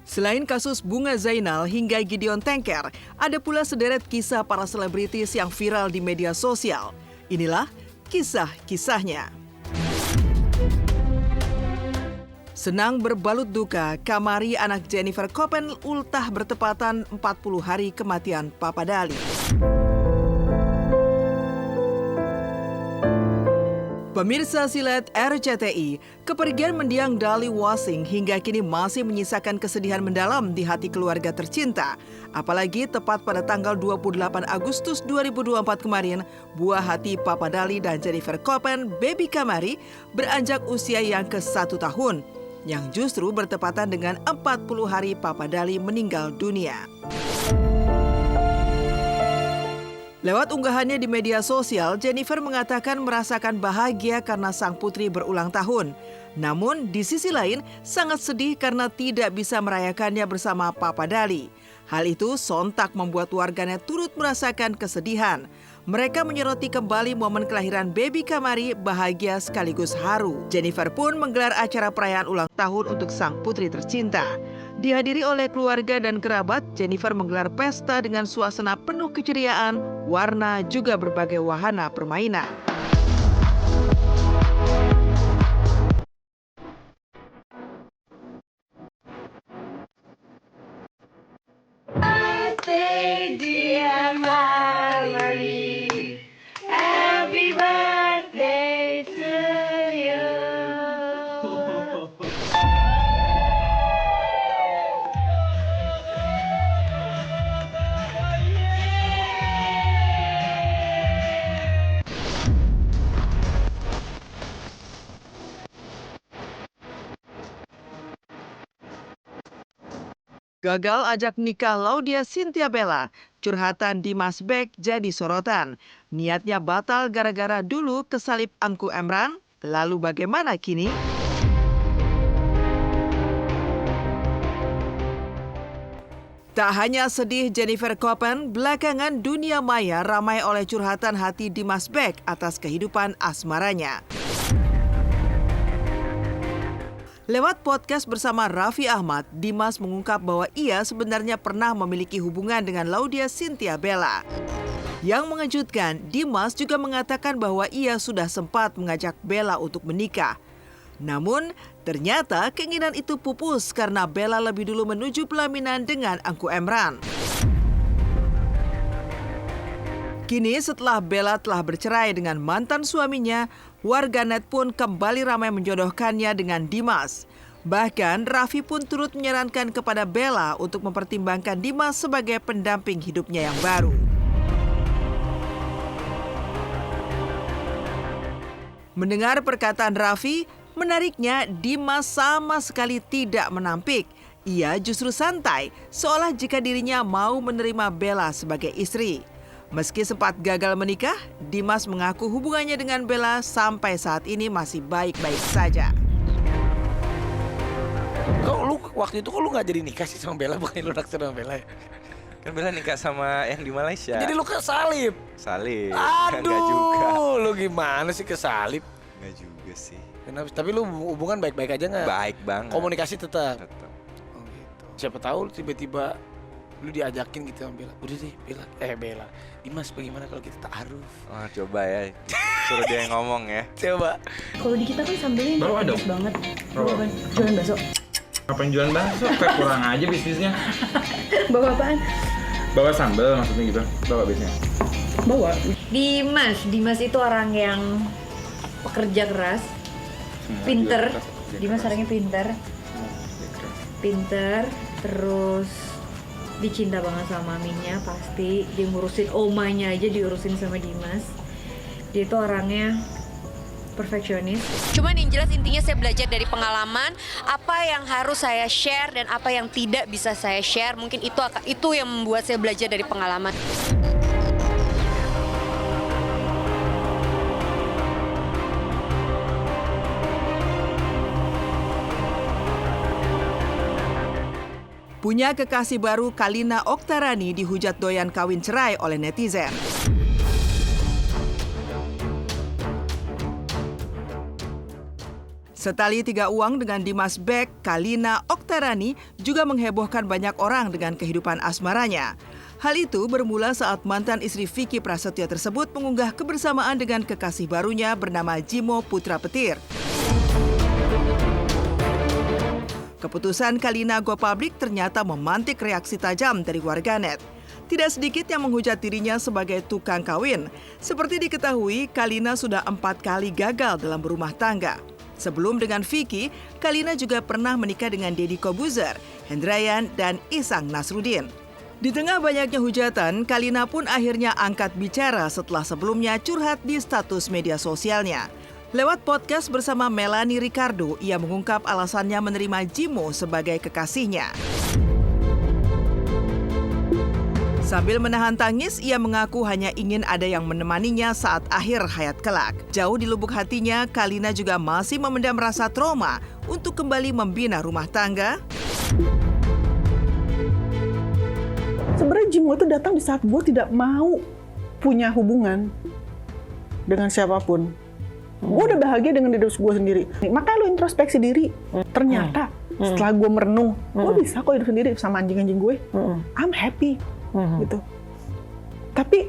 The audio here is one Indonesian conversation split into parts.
Selain kasus Bunga Zainal hingga Gideon Tengker, ada pula sederet kisah para selebritis yang viral di media sosial. Inilah kisah-kisahnya. Senang berbalut duka, Kamari anak Jennifer Koppen ultah bertepatan 40 hari kematian Papa Dali. Pemirsa silet RCTI, kepergian mendiang Dali Wasing hingga kini masih menyisakan kesedihan mendalam di hati keluarga tercinta. Apalagi tepat pada tanggal 28 Agustus 2024 kemarin, buah hati Papa Dali dan Jennifer Koppen, Baby Kamari, beranjak usia yang ke-1 tahun, yang justru bertepatan dengan 40 hari Papa Dali meninggal dunia. Lewat unggahannya di media sosial, Jennifer mengatakan merasakan bahagia karena sang putri berulang tahun. Namun, di sisi lain, sangat sedih karena tidak bisa merayakannya bersama Papa Dali. Hal itu sontak membuat warganet turut merasakan kesedihan. Mereka menyoroti kembali momen kelahiran Baby Kamari bahagia sekaligus haru. Jennifer pun menggelar acara perayaan ulang tahun untuk sang putri tercinta. Dihadiri oleh keluarga dan kerabat, Jennifer menggelar pesta dengan suasana penuh keceriaan, warna, juga berbagai wahana permainan. Birthday, dear Mary. Happy birthday to you. Gagal ajak nikah Laudya Cynthia Bella, curhatan Dimas Beck jadi sorotan. Niatnya batal gara-gara dulu kesalip Angku Emran, lalu bagaimana kini? Tak hanya sedih Jennifer Koppen, belakangan dunia maya ramai oleh curhatan hati Dimas Beck atas kehidupan asmaranya. Lewat podcast bersama Raffi Ahmad, Dimas mengungkap bahwa ia sebenarnya pernah memiliki hubungan dengan Laudya Cynthia Bella. Yang mengejutkan, Dimas juga mengatakan bahwa ia sudah sempat mengajak Bella untuk menikah. Namun, ternyata keinginan itu pupus karena Bella lebih dulu menuju pelaminan dengan Angku Emran. Kini setelah Bella telah bercerai dengan mantan suaminya, warganet pun kembali ramai menjodohkannya dengan Dimas. Bahkan Raffi pun turut menyarankan kepada Bella untuk mempertimbangkan Dimas sebagai pendamping hidupnya yang baru. Mendengar perkataan Raffi, menariknya Dimas sama sekali tidak menampik. Ia justru santai, seolah jika dirinya mau menerima Bella sebagai istri. Meski sempat gagal menikah, Dimas mengaku hubungannya dengan Bella sampai saat ini masih baik-baik saja. Kok lu waktu itu lu nggak jadi nikah sih sama Bella, bukannya lu naksir sama Bella ya? Kan Bella nikah sama yang di Malaysia. Jadi lu kesalip? Salib. Aduh, Enggak juga. lu gimana sih kesalip? Enggak juga sih. Kenapa? Tapi lu hubungan baik-baik aja nggak? Baik banget. Komunikasi tetap? Tetap. Oh gitu. Siapa tahu tiba-tiba lu diajakin gitu sama Bella. Udah deh Bella. Dimas bagaimana kalau kita ta'aruf? Oh, coba ya. Suruh dia yang ngomong ya. Coba. Kalau di kita kan sambelnya Bawa pedas dong. banget. Bawa. Bawa jualan bakso. Ngapain jualan bakso? Kayak kurang aja bisnisnya. Bawa apaan? Bawa sambal maksudnya gitu. Bawa biasanya. Bawa. Dimas itu orang yang pekerja keras, pinter. Dimas orangnya pinter, terus dicinta banget sama maminya pasti. Dia ngurusin omanya aja diurusin sama Dimas. Dia itu orangnya perfeksionis. Cuman yang jelas intinya saya belajar dari pengalaman, apa yang harus saya share dan apa yang tidak bisa saya share. Mungkin itu yang membuat saya belajar dari pengalaman. Punya kekasih baru, Kalina Oktarani dihujat doyan kawin cerai oleh netizen. Setali 3 uang dengan Dimas Beck, Kalina Oktarani juga menghebohkan banyak orang dengan kehidupan asmaranya. Hal itu bermula saat mantan istri Vicky Prasetyo tersebut mengunggah kebersamaan dengan kekasih barunya bernama Jimo Putra Petir. Keputusan Kalina go public ternyata memantik reaksi tajam dari warganet. Tidak sedikit yang menghujat dirinya sebagai tukang kawin. Seperti diketahui, Kalina sudah 4 kali gagal dalam berumah tangga. Sebelum dengan Vicky, Kalina juga pernah menikah dengan Deddy Kobuzer, Hendrayan, dan Isang Nasruddin. Di tengah banyaknya hujatan, Kalina pun akhirnya angkat bicara setelah sebelumnya curhat di status media sosialnya. Lewat podcast bersama Melanie Ricardo, ia mengungkap alasannya menerima Jimo sebagai kekasihnya. Sambil menahan tangis, ia mengaku hanya ingin ada yang menemaninya saat akhir hayat kelak. Jauh di lubuk hatinya, Kalina juga masih memendam rasa trauma untuk kembali membina rumah tangga. Sebenarnya Jimo itu datang di saat gue tidak mau punya hubungan dengan siapapun. Gue udah bahagia dengan diri gue sendiri. Makanya lo introspeksi diri. Ternyata setelah gue merenung, gue bisa kok hidup sendiri sama anjing-anjing gue. I'm happy. Gitu. Tapi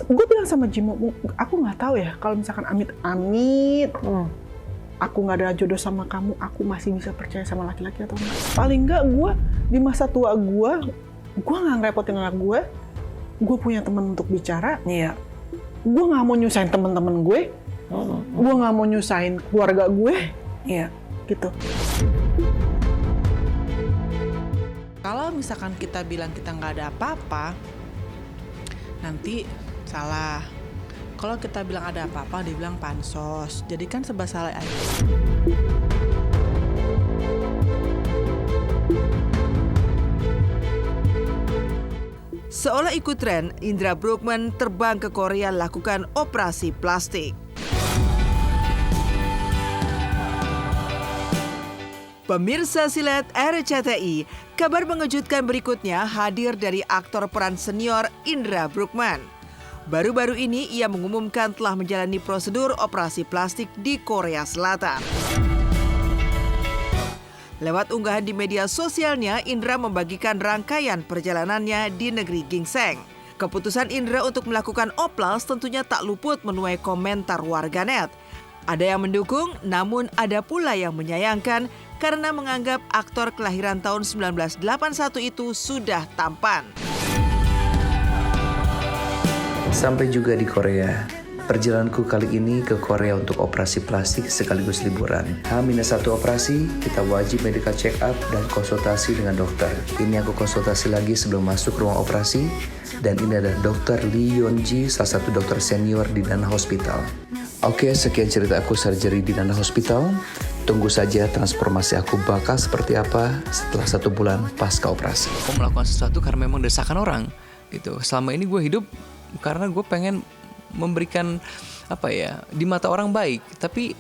gue bilang sama Jimo, aku nggak tahu ya kalau misalkan amit-amit aku nggak ada jodoh sama kamu, aku masih bisa percaya sama laki-laki atau enggak. Paling nggak gue di masa tua gue nggak ngerepotin anak gue punya teman untuk bicara. Iya. Gue nggak mau nyusahin teman-teman gue nggak mau nyusahin keluarga gue. Iya. Gitu. Kalau misalkan kita bilang kita nggak ada apa-apa, nanti salah. Kalau kita bilang ada apa-apa, dibilang pansos. Jadi kan serba salah aja. Seolah ikut tren, Indra Bruggman terbang ke Korea lakukan operasi plastik. Pemirsa silet RCTI, kabar mengejutkan berikutnya hadir dari aktor peran senior Indra Bruggman. Baru-baru ini ia mengumumkan telah menjalani prosedur operasi plastik di Korea Selatan. Lewat unggahan di media sosialnya, Indra membagikan rangkaian perjalanannya di negeri Gingseng. Keputusan Indra untuk melakukan oplas tentunya tak luput menuai komentar warganet. Ada yang mendukung, namun ada pula yang menyayangkan karena menganggap aktor kelahiran tahun 1981 itu sudah tampan. Sampai juga di Korea. Perjalananku kali ini ke Korea untuk operasi plastik sekaligus liburan. H-1 operasi, kita wajib medical check up dan konsultasi dengan dokter. Ini aku konsultasi lagi sebelum masuk ruang operasi. Dan ini ada Dr. Lee Yeon-ji, salah satu dokter senior di Nana Hospital. Oke, sekian cerita aku surgery di Nana Hospital. Tunggu saja transformasi aku bakal seperti apa setelah 1 bulan pasca operasi. Aku melakukan sesuatu karena memang desakan orang gitu. Selama ini gue hidup karena gue pengen memberikan di mata orang baik. Tapi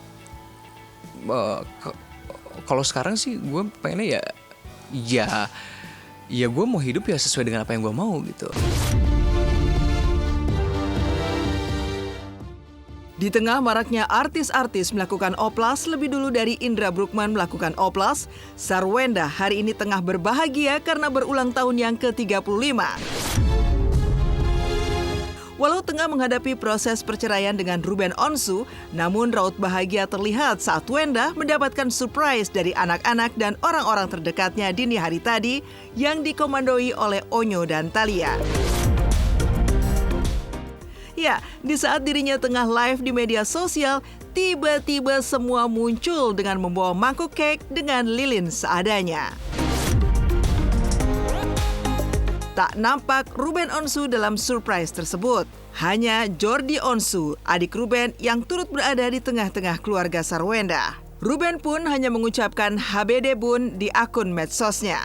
kalau sekarang sih gue pengennya ya gue mau hidup ya sesuai dengan apa yang gue mau gitu. Di tengah maraknya artis-artis melakukan oplas lebih dulu dari Indra Bruggman melakukan oplas, Sarwenda hari ini tengah berbahagia karena berulang tahun yang ke-35. Walau tengah menghadapi proses perceraian dengan Ruben Onsu, namun raut bahagia terlihat saat Wenda mendapatkan surprise dari anak-anak dan orang-orang terdekatnya dini hari tadi yang dikomandoi oleh Onyo dan Thalia. Ya, di saat dirinya tengah live di media sosial, tiba-tiba semua muncul dengan membawa mangkuk cake dengan lilin seadanya. Tak nampak Ruben Onsu dalam surprise tersebut. Hanya Jordi Onsu, adik Ruben yang turut berada di tengah-tengah keluarga Sarwenda. Ruben pun hanya mengucapkan HBD Bun di akun medsosnya.